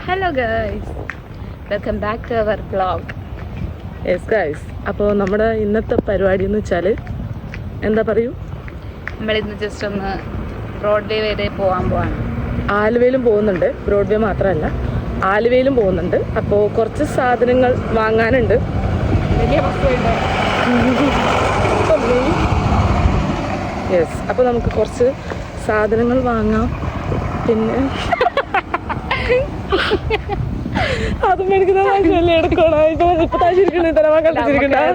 Hello guys, welcome back to our vlog. Yes guys, അപ്പോൾ നമ്മുടെ ഇന്നത്തെ പരിപാടി എന്ന് വെച്ചാൽ എന്താ പറയൂ, നമ്മളിന്ന് ജസ്റ്റ് ഒന്ന് ബ്രോഡ്വേ വരെ പോവാണ്. ആലുവയിലും പോകുന്നുണ്ട്, ബ്രോഡ്വേ മാത്രമല്ല ആലുവയിലും പോകുന്നുണ്ട്. അപ്പോൾ കുറച്ച് സാധനങ്ങൾ വാങ്ങാനുണ്ട്. യെസ്, അപ്പോൾ നമുക്ക് കുറച്ച് സാധനങ്ങൾ വാങ്ങാം. പിന്നെ അതും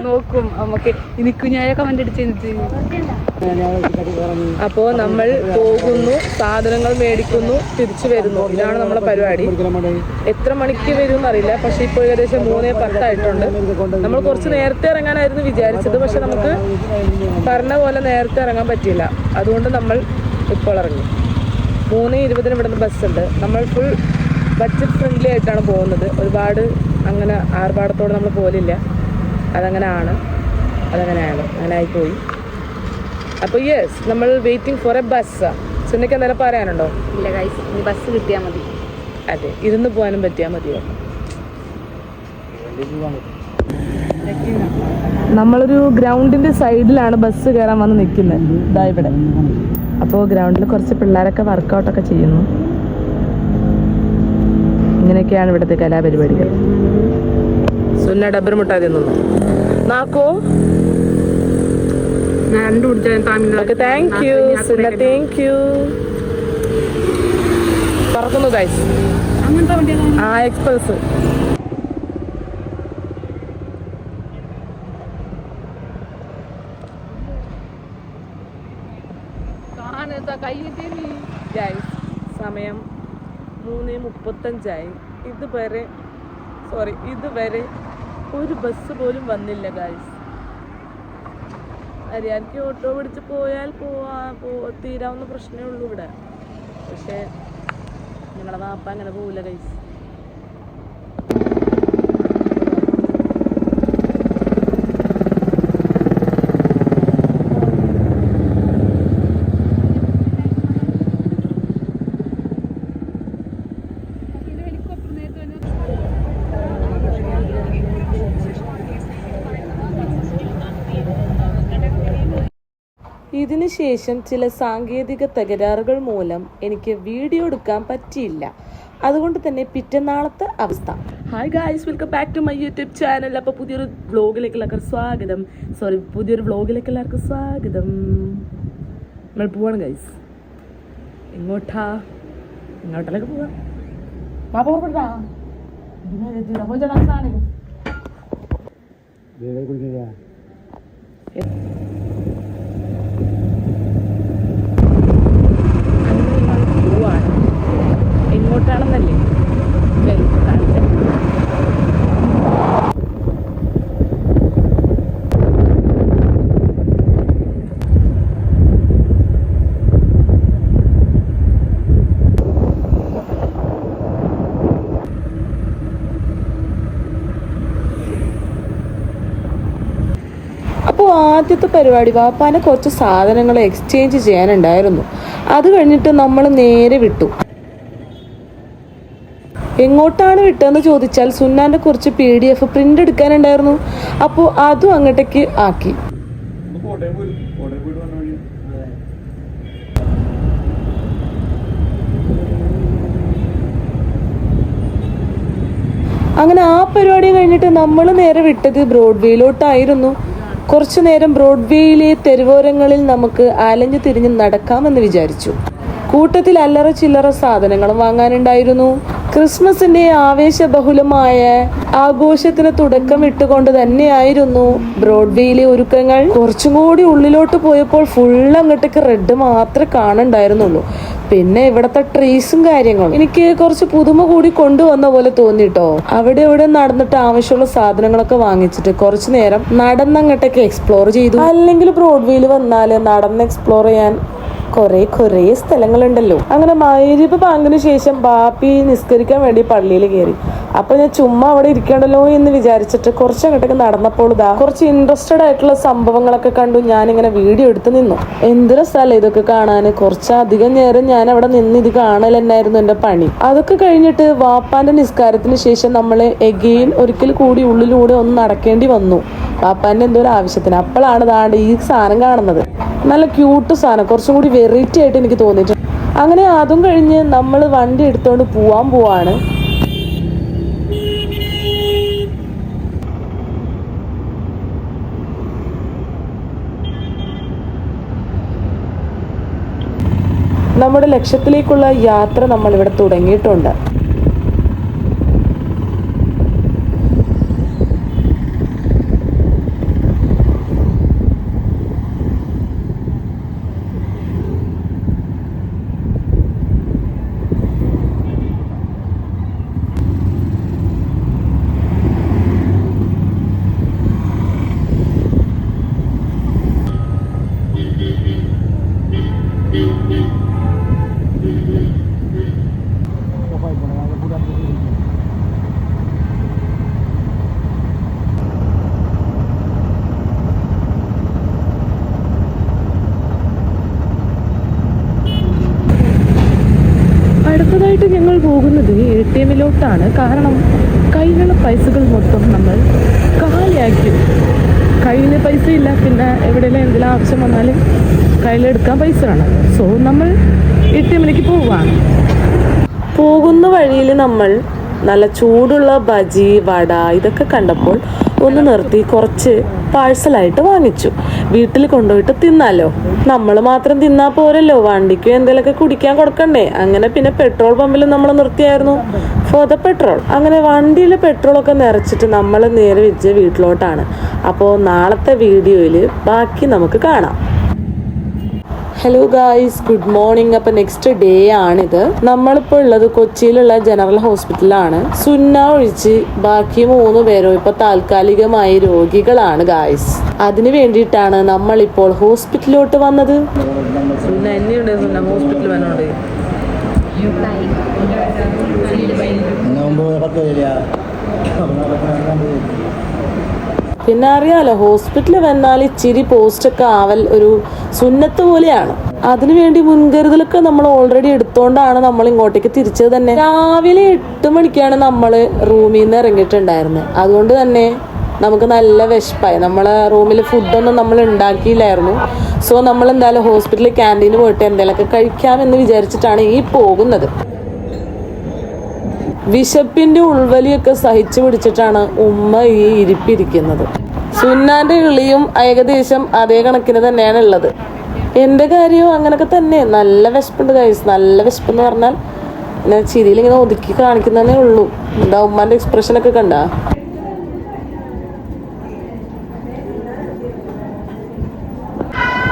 നോക്കും നമുക്ക് ഇനി കുഞ്ഞായ കമന്റ് അടിച്ച്. അപ്പോൾ നമ്മൾ പോകുന്നു, സാധനങ്ങൾ മേടിക്കുന്നു, തിരിച്ചു വരുന്നു. ഇതാണ് നമ്മുടെ പരിപാടി. എത്ര മണിക്ക് വരും എന്നറിയില്ല, പക്ഷെ ഇപ്പോൾ ഏകദേശം 3:10 നമ്മൾ കുറച്ച് നേരത്തെ ഇറങ്ങാനായിരുന്നു വിചാരിച്ചത്, പക്ഷെ നമുക്ക് പറഞ്ഞ പോലെ നേരത്തെ ഇറങ്ങാൻ പറ്റിയില്ല. അതുകൊണ്ട് നമ്മൾ ഇപ്പോൾ ഇറങ്ങി. 3:20 ഇവിടുന്ന് ബസ്സുണ്ട്. നമ്മൾ ഫുൾ ബഡ്ജറ്റ് ഫ്രണ്ട്ലി ആയിട്ടാണ് പോകുന്നത്. ഒരുപാട് അങ്ങനെ ആർഭാടത്തോടെ നമ്മൾ പോലില്ല. അതങ്ങനെയാണ്, അങ്ങനെ ആയിപ്പോയി. അപ്പോൾ യെസ്, നമ്മൾ വെയിറ്റിംഗ് ഫോർ എ ബസ്. സുന്നയ്ക്ക് എന്തെങ്കിലും പറയാനുണ്ടോ? ഇല്ല ഗൈസ്, ഇനി ബസ് കിട്ടിയാൽ മതി. അതെ, ഇരുന്ന് പോകാനും പറ്റിയാൽ മതിയോ. നമ്മളൊരു ഗ്രൗണ്ടിൻ്റെ സൈഡിലാണ് ബസ് കയറാൻ വന്ന് നിൽക്കുന്നത്. ഇതാ ഇവിടെ. അപ്പോൾ ഗ്രൗണ്ടിൽ കുറച്ച് പിള്ളേരൊക്കെ വർക്കൗട്ടൊക്കെ ചെയ്യുന്നു. ഇങ്ങനെയൊക്കെയാണ് ഇവിടുത്തെ കലാപരിപാടികൾ. സുന്ന ഡബ്ബർ മുട്ടായി തിന്നു നാക്കോ. താങ്ക് യു സുന്ന, താങ്ക് യു. പറക്കുന്നു ഗൈസ്. ആ എക്സ്പൾസ്. സമയം 3:35. ഇതുവരെ ഒരു ബസ് പോലും വന്നില്ല ഗൈസ്. അറിയാർക്ക് ഓട്ടോ പിടിച്ച് പോയാൽ തീരാവുന്ന പ്രശ്നമേ ഉള്ളൂ ഇവിടെ. പക്ഷേ ഞങ്ങളെ വാപ്പ അങ്ങനെ പോവില്ല ഗൈസ്. ഇതിനുശേഷം ചില സാങ്കേതിക തകരാറുകൾ മൂലം എനിക്ക് വീഡിയോ എടുക്കാൻ പറ്റിയില്ല. അതുകൊണ്ട് തന്നെ പിറ്റന്നാളത്തെ അവസ്ഥ. Hi guys, welcome back to my YouTube channel. അപ്പോൾ പുതിയൊരു വ്ളോഗിലേക്ക് എല്ലാവർക്കും സ്വാഗതം. നമ്മൾ പോവാണ് ഗൈസ്. ഇങ്ങോട്ടേക്ക് പോവാം. എങ്ങോട്ടാണെന്നല്ലേ അപ്പോൾ ആദ്യത്തെ പരിപാടി വാപ്പാനെ കുറച്ച് സാധനങ്ങൾ എക്സ്ചേഞ്ച് ചെയ്യാനുണ്ടായിരുന്നു. അത് കഴിഞ്ഞിട്ട് നമ്മൾ നേരെ വിട്ടു. എങ്ങോട്ടാണ് വിട്ടതെന്ന് ചോദിച്ചാൽ സുന്നാന്റെ കുറച്ച് PDF പ്രിന്റ് എടുക്കാനുണ്ടായിരുന്നു. അപ്പോൾ അതും അങ്ങോട്ടേക്ക് ആക്കി. അങ്ങനെ ആ പരിപാടി കഴിഞ്ഞിട്ട് നമ്മൾ നേരെ വിട്ടത് ബ്രോഡ്വേയിലോട്ടായിരുന്നു. കുറച്ചു നേരം ബ്രോഡ്വേയിലെ തെരുവോരങ്ങളിൽ നമുക്ക് അലഞ്ഞു തിരിഞ്ഞ് നടക്കാമെന്ന് വിചാരിച്ചു. കൂട്ടത്തിൽ അല്ലറ ചില്ലറ സാധനങ്ങളും വാങ്ങാനുണ്ടായിരുന്നു. ക്രിസ്മസിന്റെ ആവേശബഹുലമായ ആഘോഷത്തിന് തുടക്കം ഇട്ടുകൊണ്ട് തന്നെയായിരുന്നു ബ്രോഡ്വേയിലെ ഒരുക്കങ്ങൾ. കുറച്ചും കൂടി ഉള്ളിലോട്ട് പോയപ്പോൾ ഫുൾ അങ്ങോട്ടേക്ക് റെഡ് മാത്രമേ കാണണ്ടായിരുന്നുള്ളൂ. പിന്നെ ഇവിടത്തെ ട്രീസും കാര്യങ്ങളും എനിക്ക് കുറച്ച് പുതുമ കൂടി കൊണ്ടുവന്ന പോലെ തോന്നിട്ടോ. അവിടെ ഇവിടെ നടന്നിട്ട് ആവശ്യമുള്ള സാധനങ്ങളൊക്കെ വാങ്ങിച്ചിട്ട് കുറച്ചു നേരം നടന്നങ്ങോട്ടേക്ക് എക്സ്പ്ലോർ ചെയ്തു. അല്ലെങ്കിൽ ബ്രോഡ്വേയിൽ വന്നാല് നടന്ന് എക്സ്പ്ലോർ ചെയ്യാൻ കുറേ സ്ഥലങ്ങളുണ്ടല്ലോ. അങ്ങനെ മഗ്‌രിബ് ബാങ്കിന് ശേഷം ബാപ്പി നിസ്കരിക്കാൻ വേണ്ടി പള്ളിയിൽ കയറി. അപ്പൊ ഞാൻ ചുമ്മാ അവിടെ ഇരിക്കണ്ടല്ലോ എന്ന് വിചാരിച്ചിട്ട് കുറച്ചങ്ങോട്ടൊക്കെ നടന്നപ്പോൾ കുറച്ച് ഇൻട്രസ്റ്റഡ് ആയിട്ടുള്ള സംഭവങ്ങളൊക്കെ കണ്ടു. ഞാനിങ്ങനെ വീഡിയോ എടുത്ത് നിന്നു. എന്തൊരു സ്ഥലം ഇതൊക്കെ കാണാൻ. കുറച്ചധികം നേരം ഞാൻ അവിടെ നിന്ന് ഇത് കാണൽ തന്നെയായിരുന്നു എന്റെ പണി. അതൊക്കെ കഴിഞ്ഞിട്ട് വാപ്പാന്റെ നിസ്കാരത്തിന് ശേഷം നമ്മള് എഗെയിൻ ഒരിക്കൽ കൂടി ഉള്ളിലൂടെ ഒന്ന് നടക്കേണ്ടി വന്നു. വാപ്പാന്റെ എന്തോ ഒരു ആവശ്യത്തിന്. അപ്പോഴാണ് ദാണ്ട് ഈ സാധനം കാണുന്നത്. നല്ല ക്യൂട്ട് സാധനം, കുറച്ചും കൂടി വെറൈറ്റി ആയിട്ട് എനിക്ക് തോന്നിയിട്ടുണ്ട്. അങ്ങനെ അതും കഴിഞ്ഞ് നമ്മൾ വണ്ടി എടുത്തോണ്ട് പോവാണ്. നമ്മുടെ ലക്ഷ്യത്തിലേക്കുള്ള യാത്ര നമ്മൾ ഇവിടെ തുടങ്ങിയിട്ടുണ്ട്. അടുത്തതായിട്ട് ഞങ്ങൾ പോകുന്നത് ATM-ലോട്ടാണ്. കാരണം കയ്യിലുള്ള പൈസകൾ മൊത്തം നമ്മൾ കാലിയാക്കി. കയ്യിൽ പൈസ ഇല്ല, പിന്നെ എവിടെയെല്ലാം എന്തെങ്കിലും ആവശ്യം വന്നാലും കയ്യിലെടുക്കാൻ പൈസ വേണം. സോ നമ്മൾ ATM-ലേക്ക് പോവുകയാണ്. പോകുന്ന വഴിയിൽ നമ്മൾ നല്ല ചൂടുള്ള ബജി, വട ഇതൊക്കെ കണ്ടപ്പോൾ ഒന്ന് നിർത്തി കുറച്ച് പാഴ്സലായിട്ട് വാങ്ങിച്ചു. വീട്ടിൽ കൊണ്ടുപോയിട്ട് തിന്നാലോ. നമ്മൾ മാത്രം തിന്നാ പോരല്ലോ, വണ്ടിക്ക് എന്തെങ്കിലുമൊക്കെ കുടിക്കാൻ കൊടുക്കണ്ടേ. അങ്ങനെ പിന്നെ പെട്രോൾ പമ്പിൽ നമ്മൾ നിർത്തിയായിരുന്നു ഫോർ ദ പെട്രോൾ. അങ്ങനെ വണ്ടിയിൽ പെട്രോളൊക്കെ നിറച്ചിട്ട് നമ്മൾ നേരെ വെച്ച് വീട്ടിലോട്ടാണ്. അപ്പോൾ നാളത്തെ വീഡിയോയിൽ ബാക്കി നമുക്ക് കാണാം. Hello guys, good morning. അപ്പം നെക്സ്റ്റ് ഡേ ആണിത്. നമ്മളിപ്പോൾ ഉള്ളത് കൊച്ചിയിലുള്ള ജനറൽ ഹോസ്പിറ്റലാണ്. സുന്ന ഒഴിച്ച് ബാക്കി 3 പേരും ഇപ്പോൾ താൽക്കാലികമായി രോഗികളാണ് ഗായ്സ്. അതിന് വേണ്ടിയിട്ടാണ് നമ്മളിപ്പോൾ ഹോസ്പിറ്റലിലോട്ട് വന്നത്. പിന്നെ അറിയാലോ, ഹോസ്പിറ്റലിൽ വന്നാൽ ഇച്ചിരി പോസ്റ്റൊക്കെ ആവൽ ഒരു സുന്നത്ത് പോലെയാണ്. അതിനുവേണ്ടി മുൻകരുതലൊക്കെ നമ്മൾ ഓൾറെഡി എടുത്തോണ്ടാണ് നമ്മൾ ഇങ്ങോട്ടേക്ക് തിരിച്ചത് തന്നെ. രാവിലെ 8 മണിക്കാണ് നമ്മൾ റൂമിൽ നിന്ന് ഇറങ്ങിയിട്ടുണ്ടായിരുന്നത്. അതുകൊണ്ട് തന്നെ നമുക്ക് നല്ല വിശപ്പായി. നമ്മളെ റൂമിൽ ഫുഡൊന്നും നമ്മൾ ഉണ്ടാക്കിയില്ലായിരുന്നു. സോ നമ്മൾ എന്തായാലും ഹോസ്പിറ്റലിൽ ക്യാൻറ്റീന് പോയിട്ട് എന്തെങ്കിലുമൊക്കെ കഴിക്കാമെന്ന് വിചാരിച്ചിട്ടാണ് ഈ പോകുന്നത്. വിശപ്പിന്റെ ഉൾവലിയൊക്കെ സഹിച്ചു പിടിച്ചിട്ടാണ് ഉമ്മ ഈ ഇരിപ്പിരിക്കുന്നത്. സുന്നാന്റെ കിളിയും ഏകദേശം അതേ കണക്കിന് തന്നെയാണ് ഉള്ളത്. എന്റെ കാര്യവും അങ്ങനൊക്കെ തന്നെ. നല്ല വിശപ്പുണ്ട് ഗൈസ്. നല്ല വിശപ്പെന്ന് പറഞ്ഞാൽ ഞാൻ ചിരിയിൽ ഇങ്ങനെ ഒതുക്കി കാണിക്കുന്നതേ ഉള്ളൂ. എന്താ ഉമ്മാന്റെ എക്സ്പ്രഷനൊക്കെ കണ്ടാ.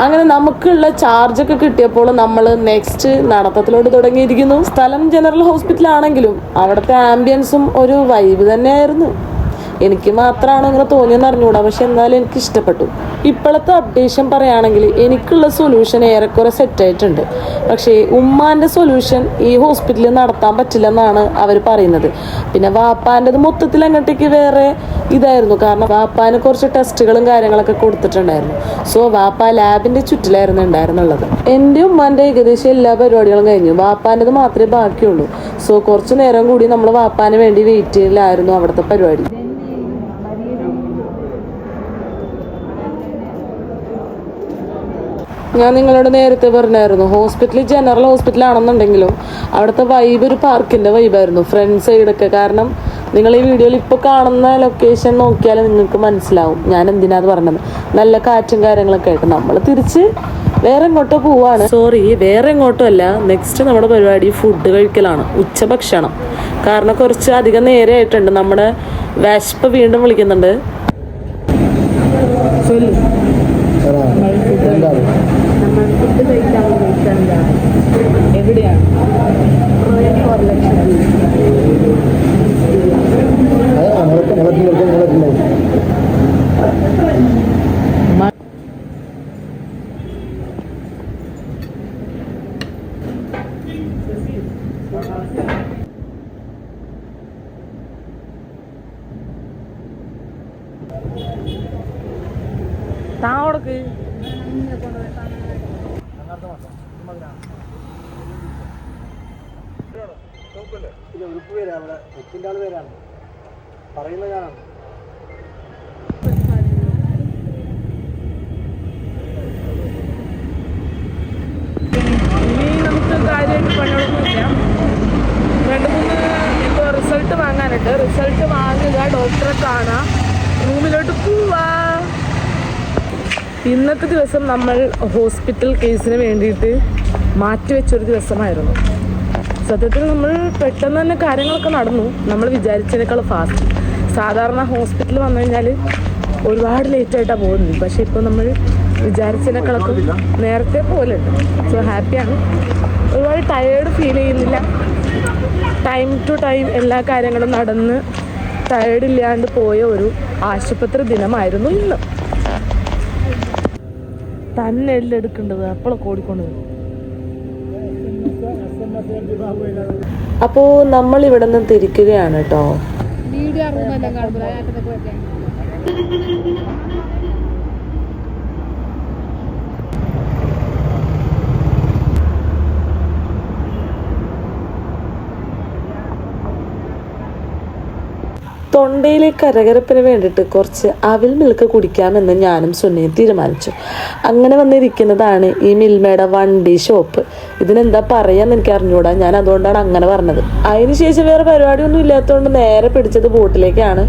അങ്ങനെ നമുക്കുള്ള ചാർജൊക്കെ കിട്ടിയപ്പോൾ നമ്മൾ നെക്സ്റ്റ് നടത്തത്തിലോട്ട് തുടങ്ങിയിരിക്കുന്നു. സ്ഥലം ജനറൽ ഹോസ്പിറ്റൽ ആണെങ്കിലും അവിടുത്തെ ആംബിയൻസും ഒരു വൈബ് തന്നെയായിരുന്നു. എനിക്ക് മാത്രമാണ് അങ്ങനെ തോന്നിയെന്ന് അറിഞ്ഞുകൂടാ, പക്ഷെ എന്നാലും എനിക്ക് ഇഷ്ടപ്പെട്ടു. ഇപ്പോഴത്തെ അപ്ഡേഷൻ പറയുകയാണെങ്കിൽ എനിക്കുള്ള സൊല്യൂഷൻ ഏറെക്കുറെ സെറ്റായിട്ടുണ്ട്. പക്ഷേ ഉമ്മാൻ്റെ സൊല്യൂഷൻ ഈ ഹോസ്പിറ്റലിൽ നടത്താൻ പറ്റില്ലെന്നാണ് അവർ പറയുന്നത്. പിന്നെ വാപ്പാൻ്റെത് മൊത്തത്തിൽ അങ്ങോട്ടേക്ക് വേറെ ഇതായിരുന്നു. കാരണം വാപ്പാന് കുറച്ച് ടെസ്റ്റുകളും കാര്യങ്ങളൊക്കെ കൊടുത്തിട്ടുണ്ടായിരുന്നു. സോ വാപ്പ ലാബിൻ്റെ ചുറ്റിലായിരുന്നു ഉണ്ടായിരുന്നുള്ളത്. എൻ്റെ ഉമ്മാൻ്റെ ഏകദേശം എല്ലാ പരിപാടികളും കഴിഞ്ഞു. വാപ്പാൻ്റെത് മാത്രമേ ബാക്കിയുള്ളൂ. സോ കുറച്ച് നേരം കൂടി നമ്മൾ വാപ്പാന് വേണ്ടി വെയിറ്റ് ചെയ്യലായിരുന്നു അവിടുത്തെ പരിപാടി. ഞാൻ നിങ്ങളോട് നേരത്തെ പറഞ്ഞായിരുന്നു, ഹോസ്പിറ്റൽ ജനറൽ ഹോസ്പിറ്റലാണെന്നുണ്ടെങ്കിലും അവിടുത്തെ വൈബ് ഒരു പാർക്കിൻ്റെ വൈബായിരുന്നു, ഫ്രണ്ട് സൈഡൊക്കെ. കാരണം നിങ്ങൾ ഈ വീഡിയോയിൽ ഇപ്പോൾ കാണുന്ന ലൊക്കേഷൻ നോക്കിയാൽ നിങ്ങൾക്ക് മനസ്സിലാവും ഞാൻ എന്തിനാത് പറഞ്ഞത്. നല്ല കാറ്റും കാര്യങ്ങളൊക്കെ ആയിട്ട് നമ്മൾ തിരിച്ച് വേറെ എങ്ങോട്ടോ പോവാണ്. സോറി, വേറെ എങ്ങോട്ടും അല്ല. നെക്സ്റ്റ് നമ്മുടെ പരിപാടി ഫുഡ് കഴിക്കലാണ്, ഉച്ചഭക്ഷണം. കാരണം കുറച്ച് അധികം നേരെ ആയിട്ടുണ്ട്. നമ്മുടെ വിശപ്പ് വീണ്ടും വിളിക്കുന്നുണ്ട്. എവിടെയാണ്? നോക്ക്. ഉറുപ്പ് പേരാ അവിടെ ഉപ്പിൻ്റെ ആൾ പേരാണ് പറയുന്നത് ഞാനാണ്. ഇനി നമുക്ക് കാര്യമായിട്ട് പണികളൊന്നുമില്ല. 2-3 ഇപ്പോൾ റിസൾട്ട് വാങ്ങാനുണ്ട്. റിസൾട്ട് വാങ്ങുക, ഡോക്ടറെ കാണാം, റൂമിലോട്ട് പോവാ. ഇന്നത്തെ ദിവസം നമ്മൾ ഹോസ്പിറ്റൽ കേസിന് വേണ്ടിയിട്ട് മാറ്റിവെച്ചൊരു ദിവസമായിരുന്നു. സത്യത്തിൽ നമ്മൾ പെട്ടെന്ന് തന്നെ കാര്യങ്ങളൊക്കെ നടന്നു. നമ്മൾ വിചാരിച്ചതിനേക്കാൾ ഫാസ്റ്റ്. സാധാരണ ഹോസ്പിറ്റലിൽ വന്നു കഴിഞ്ഞാൽ ഒരുപാട് ലേറ്റായിട്ടാണ് പോകുന്നത്. പക്ഷേ ഇപ്പോൾ നമ്മൾ വിചാരിച്ചതിനേക്കാളൊക്കെ നേരത്തെ പോലുണ്ട്. സോ ഹാപ്പിയാണ്. ഒരുപാട് ടയേർഡ് ഫീൽ ചെയ്യുന്നില്ല. ടൈം ടു ടൈം എല്ലാ കാര്യങ്ങളും നടന്ന് ടയേർഡില്ലാണ്ട് പോയ ഒരു ആശുപത്രി ദിനമായിരുന്നു ഇന്ന്. തന്നെ എല്ലെടുക്കേണ്ടത് അപ്പോഴൊക്കെ ഓടിക്കൊണ്ടത്. അപ്പോൾ നമ്മൾ ഇവിടെ നിന്ന് തിരിക്കുകയാണ് കേട്ടോ. വീഡിയോ റൂമെല്ലാം കാണുമ്പോൾ തൊണ്ടയിലെ കരകരപ്പിന് വേണ്ടിയിട്ട് കുറച്ച് അവിൽ മിൽക്ക് കുടിക്കാമെന്ന് ഞാനും സുനിയും തീരുമാനിച്ചു. അങ്ങനെ വന്നിരിക്കുന്നതാണ് ഈ മിൽമയുടെ വണ്ടി ഷോപ്പ്. ഇതിനെന്താ പറയാന്ന് എനിക്ക് അറിഞ്ഞൂടാ. ഞാൻ അതുകൊണ്ടാണ് അങ്ങനെ പറഞ്ഞത്. അതിനുശേഷം വേറെ പരിപാടിയൊന്നും ഇല്ലാത്തതുകൊണ്ട് നേരെ പിടിച്ചത് ബോട്ടിലേക്കാണ്.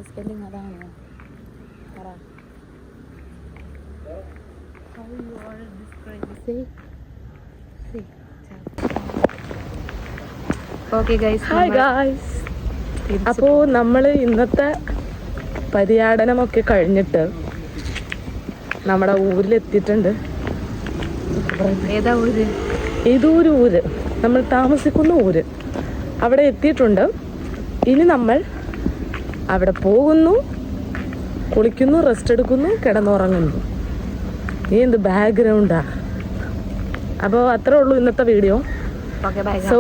സ്പെല്ലിംഗ് അതാണ്. Okay guys, hi guys. അപ്പോൾ നമ്മൾ ഇന്നത്തെ പര്യടനമൊക്കെ കഴിഞ്ഞിട്ട് നമ്മുടെ ഊരിലെത്തിയിട്ടുണ്ട്. ഏതാ ഊര്? ഏതൊരു ഊര്, നമ്മൾ താമസിക്കുന്ന ഊര്. അവിടെ എത്തിയിട്ടുണ്ട്. ഇനി നമ്മൾ അവിടെ പോകുന്നു, കുളിക്കുന്നു, റെസ്റ്റ് എടുക്കുന്നു, കിടന്നുറങ്ങുന്നു. ഈ എന്ത് ബാക്ക്ഗ്രൗണ്ടാ. അപ്പോൾ അത്രേ ഉള്ളൂ ഇന്നത്തെ വീഡിയോ. സോ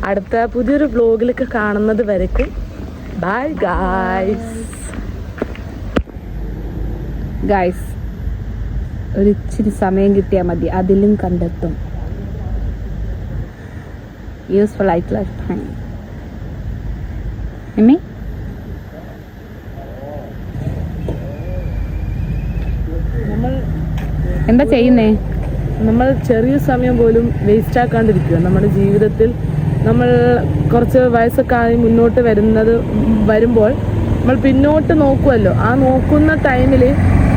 അടുത്ത പുതിയൊരു വ്ലോഗിലൊക്കെ കാണുന്നത് വരയ്ക്കും ബൈ ഗായ്സ്. ഒരു ഇച്ചിരി സമയം കിട്ടിയാൽ മതി, അതിലും കണ്ടെത്തും. യൂസ്ഫുൾ ആയിട്ടുള്ള ടൈം. നമ്മൾ എന്താ ചെയ്യുന്നേ? നമ്മൾ ചെറിയ സമയം പോലും വേസ്റ്റ് ആക്കാണ്ടിരിക്കുക. നമ്മുടെ ജീവിതത്തിൽ നമ്മൾ കുറച്ച് വയസ്സൊക്കെ ആയി മുന്നോട്ട് വരുമ്പോൾ നമ്മൾ പിന്നോട്ട് നോക്കുമല്ലോ. ആ നോക്കുന്ന ടൈമിൽ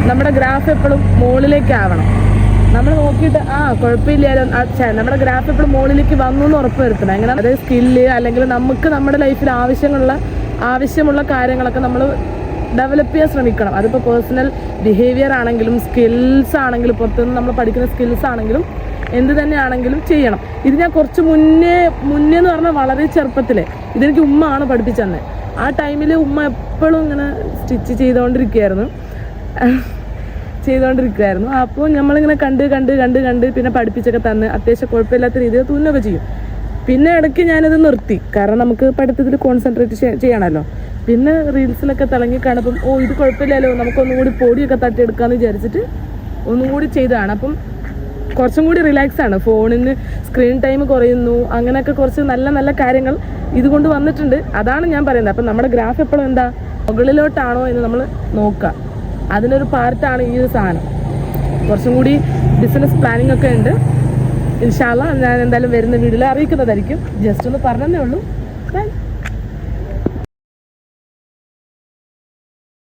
നമ്മുടെ ഗ്രാഫ് എപ്പോഴും മുകളിലേക്കാവണം. നമ്മൾ നോക്കിയിട്ട് കുഴപ്പമില്ലല്ലോ, നമ്മുടെ ഗ്രാഫ് എപ്പോഴും മുകളിലേക്ക് വന്നു എന്ന് ഉറപ്പ് വരുത്തണം. അങ്ങനെ അതായത് സ്കില്ല് അല്ലെങ്കിൽ നമുക്ക് നമ്മുടെ ലൈഫിൽ ആവശ്യമുള്ള കാര്യങ്ങളൊക്കെ നമ്മൾ ഡെവലപ്പ് ചെയ്യാൻ ശ്രമിക്കണം. അതിപ്പോൾ പേഴ്സണൽ ബിഹേവിയർ ആണെങ്കിലും സ്കിൽസ് ആണെങ്കിലും പുറത്തുനിന്ന് നമ്മൾ പഠിക്കുന്ന സ്കിൽസ് ആണെങ്കിലും എന്ത് തന്നെയാണെങ്കിലും ചെയ്യണം. ഇത് ഞാൻ കുറച്ച് മുന്നേ എന്ന് പറഞ്ഞാൽ വളരെ ചെറുപ്പത്തിലെ ഇതെനിക്ക് ഉമ്മ ആണ് പഠിപ്പിച്ചെന്നെ. ആ ടൈമിൽ ഉമ്മ എപ്പോഴും ഇങ്ങനെ സ്റ്റിച്ച് ചെയ്തുകൊണ്ടിരിക്കുകയായിരുന്നു. അപ്പോൾ നമ്മളിങ്ങനെ കണ്ട് പിന്നെ പഠിപ്പിച്ചൊക്കെ തന്ന് അത്യാവശ്യം കുഴപ്പമില്ലാത്ത രീതിയിൽ തുന്നൊക്കെ ചെയ്യും. പിന്നെ ഇടയ്ക്ക് ഞാനത് നിർത്തി, കാരണം നമുക്ക് പഠിത്തത്തിൽ കോൺസെൻട്രേറ്റ് ചെയ്യണമല്ലോ. പിന്നെ റീൽസിലൊക്കെ തിളങ്ങി കാണുമ്പം ഇത് കുഴപ്പമില്ലല്ലോ, നമുക്കൊന്നും കൂടി പൊടിയൊക്കെ തട്ടിയെടുക്കാമെന്ന് വിചാരിച്ചിട്ട് ഒന്നും കൂടി ചെയ്തതാണ്. അപ്പം കുറച്ചും കൂടി റിലാക്സ് ആണ്. ഫോണിന് സ്ക്രീൻ ടൈം കുറയുന്നു, അങ്ങനെയൊക്കെ കുറച്ച് നല്ല നല്ല കാര്യങ്ങൾ ഇതുകൊണ്ട് വന്നിട്ടുണ്ട്. അതാണ് ഞാൻ പറയുന്നത്. അപ്പം നമ്മുടെ ഗ്രാഫ് എപ്പോഴും എന്താ മുകളിലോട്ടാണോ എന്ന് നമ്മൾ നോക്കുക. അതിനൊരു പാർട്ടാണ് ഈ ഒരു സാധനം. കുറച്ചും കൂടി ബിസിനസ് പ്ലാനിങ് ഒക്കെ ഉണ്ട്. ഇൻഷാ അല്ലാഹ് ഞാൻ എന്തായാലും വരുന്ന വീഡിയോയിൽ അറിയിക്കുന്നതായിരിക്കും. ജസ്റ്റ് ഒന്ന് പറഞ്ഞതേ ഉള്ളൂ.